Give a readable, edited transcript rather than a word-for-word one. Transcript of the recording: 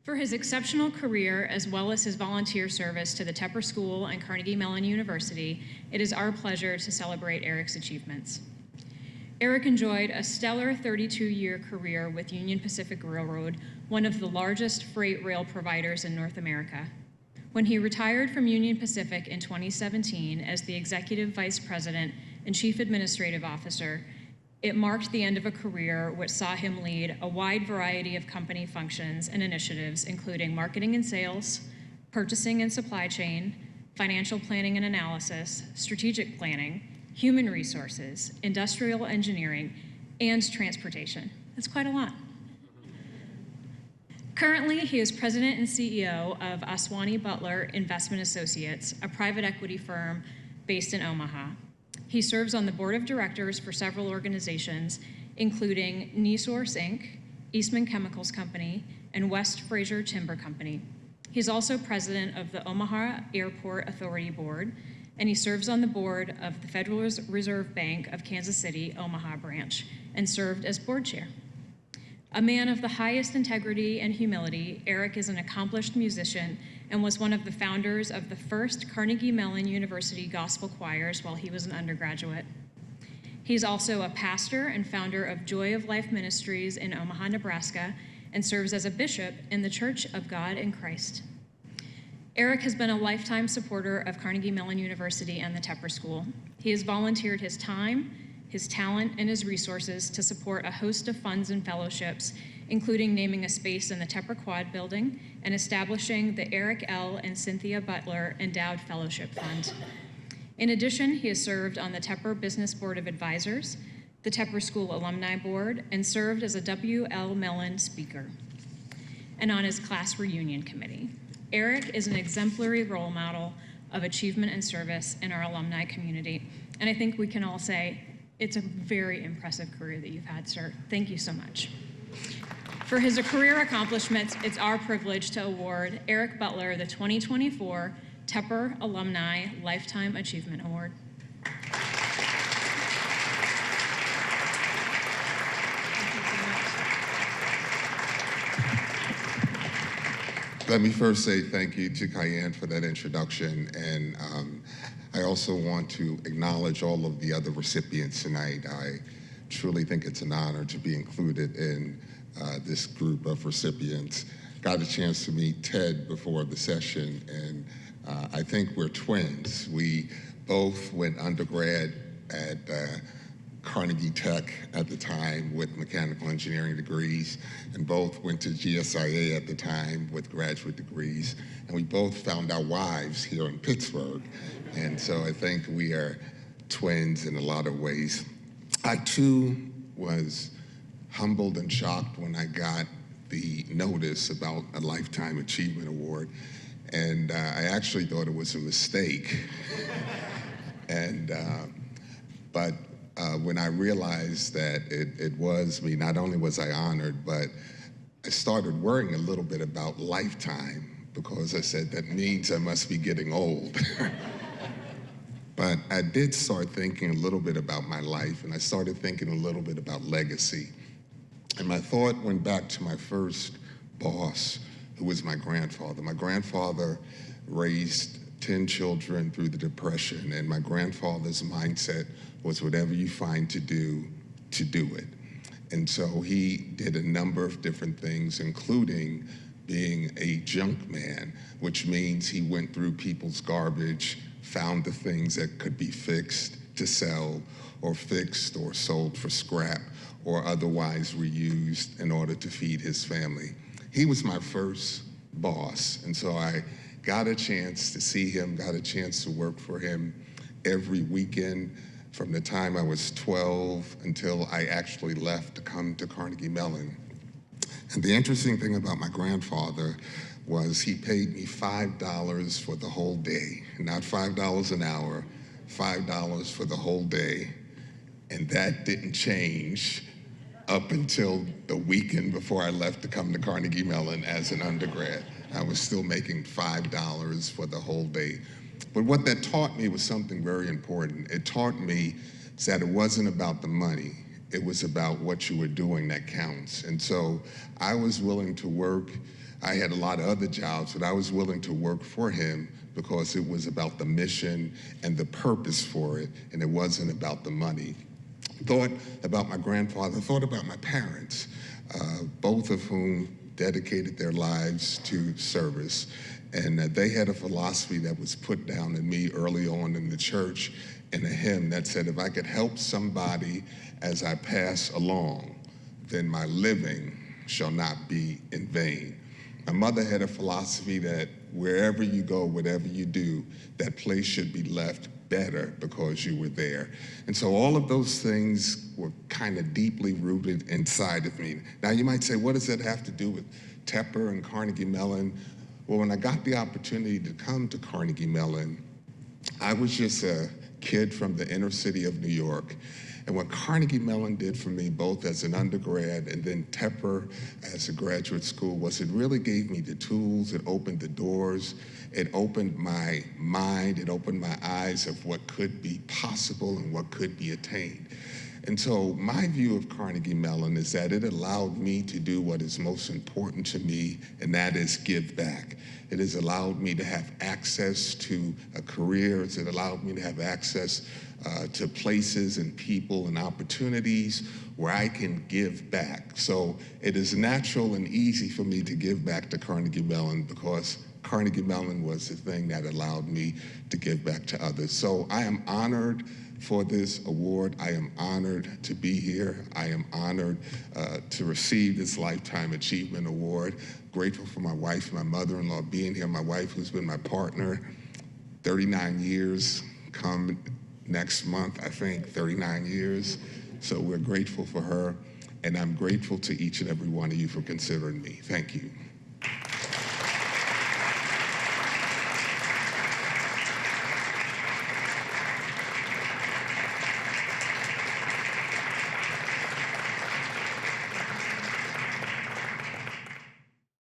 For his exceptional career, as well as his volunteer service to the Tepper School and Carnegie Mellon University, it is our pleasure to celebrate Eric's achievements. Eric enjoyed a stellar 32-year career with Union Pacific Railroad, one of the largest freight rail providers in North America. When he retired from Union Pacific in 2017 as the Executive Vice President and Chief Administrative Officer, it marked the end of a career which saw him lead a wide variety of company functions and initiatives, including marketing and sales, purchasing and supply chain, financial planning and analysis, strategic planning, human resources, industrial engineering, and transportation. That's quite a lot. Currently, he is president and CEO of Aswani-Butler Investment Associates, a private equity firm based in Omaha. He serves on the board of directors for several organizations, including Nesource Inc., Eastman Chemicals Company, and West Fraser Timber Company. He's also president of the Omaha Airport Authority Board, and he serves on the board of the Federal Reserve Bank of Kansas City, Omaha Branch, and served as board chair. A man of the highest integrity and humility, Eric is an accomplished musician and was one of the founders of the first Carnegie Mellon University gospel choirs while he was an undergraduate. He's also a pastor and founder of Joy of Life Ministries in Omaha, Nebraska, and serves as a bishop in the Church of God in Christ. Eric has been a lifetime supporter of Carnegie Mellon University and the Tepper School. He has volunteered his time, his talent, and his resources to support a host of funds and fellowships, including naming a space in the Tepper Quad building and establishing the Eric L. and Cynthia Butler Endowed Fellowship Fund. In addition, he has served on the Tepper Business Board of Advisors, the Tepper School Alumni Board, and served as a W.L. Mellon Speaker, and on his class reunion committee. Eric is an exemplary role model of achievement and service in our alumni community, and I think we can all say it's a very impressive career that you've had, sir. Thank you so much. For his career accomplishments, it's our privilege to award Eric Butler the 2024 Tepper Alumni Lifetime Achievement Award. Let me first say thank you to Cayenne for that introduction, and I also want to acknowledge all of the other recipients tonight. I truly think it's an honor to be included in this group of recipients. Got a chance to meet Ted before the session, and I think we're twins. We both went undergrad at Carnegie Tech at the time with mechanical engineering degrees, and both went to GSIA at the time with graduate degrees, and we both found our wives here in Pittsburgh, and so I think we are twins in a lot of ways. I too was humbled and shocked when I got the notice about a Lifetime Achievement Award, and I actually thought it was a mistake. But when I realized that it was me, not only was I honored, but I started worrying a little bit about lifetime, because I said that means I must be getting old. But I did start thinking a little bit about my life, and I started thinking a little bit about legacy. And my thought went back to my first boss, who was my grandfather. My grandfather raised 10 children through the Depression, and my grandfather's mindset was whatever you find to do it. And so he did a number of different things, including being a junk man, which means he went through people's garbage, found the things that could be fixed to sell, or fixed or sold for scrap, or otherwise reused in order to feed his family. He was my first boss, and so I got a chance to see him, got a chance to work for him every weekend from the time I was 12 until I actually left to come to Carnegie Mellon. And the interesting thing about my grandfather was he paid me $5 for the whole day, not $5 an hour, $5 for the whole day. And that didn't change up until the weekend before I left to come to Carnegie Mellon as an undergrad. I was still making $5 for the whole day. But what that taught me was something very important. It taught me that it wasn't about the money. It was about what you were doing that counts. And so I was willing to work I had a lot of other jobs, but I was willing to work for him because it was about the mission and the purpose for it, and it wasn't about the money. Thought about my grandfather, thought about my parents, both of whom dedicated their lives to service. And they had a philosophy that was put down in me early on in the church in a hymn that said, if I could help somebody as I pass along, then my living shall not be in vain. My mother had a philosophy that wherever you go, whatever you do, that place should be left better because you were there. And so all of those things were kind of deeply rooted inside of me. Now you might say, what does that have to do with Tepper and Carnegie Mellon? Well, when I got the opportunity to come to Carnegie Mellon, I was just a kid from the inner city of New York. And what Carnegie Mellon did for me, both as an undergrad and then Tepper as a graduate school, was it really gave me the tools, it opened the doors, it opened my mind, it opened my eyes of what could be possible and what could be attained. And so my view of Carnegie Mellon is that it allowed me to do what is most important to me, and that is give back. It has allowed me to have access to a career. It allowed me to have access to places and people and opportunities where I can give back. So it is natural and easy for me to give back to Carnegie Mellon because Carnegie Mellon was the thing that allowed me to give back to others. So I am honored for this award. I am honored to be here. I am honored to receive this Lifetime Achievement Award. Grateful for my wife and my mother-in-law being here. My wife, who's been my partner 39 years, come next month, I think, 39 years. So we're grateful for her, and I'm grateful to each and every one of you for considering me. Thank you.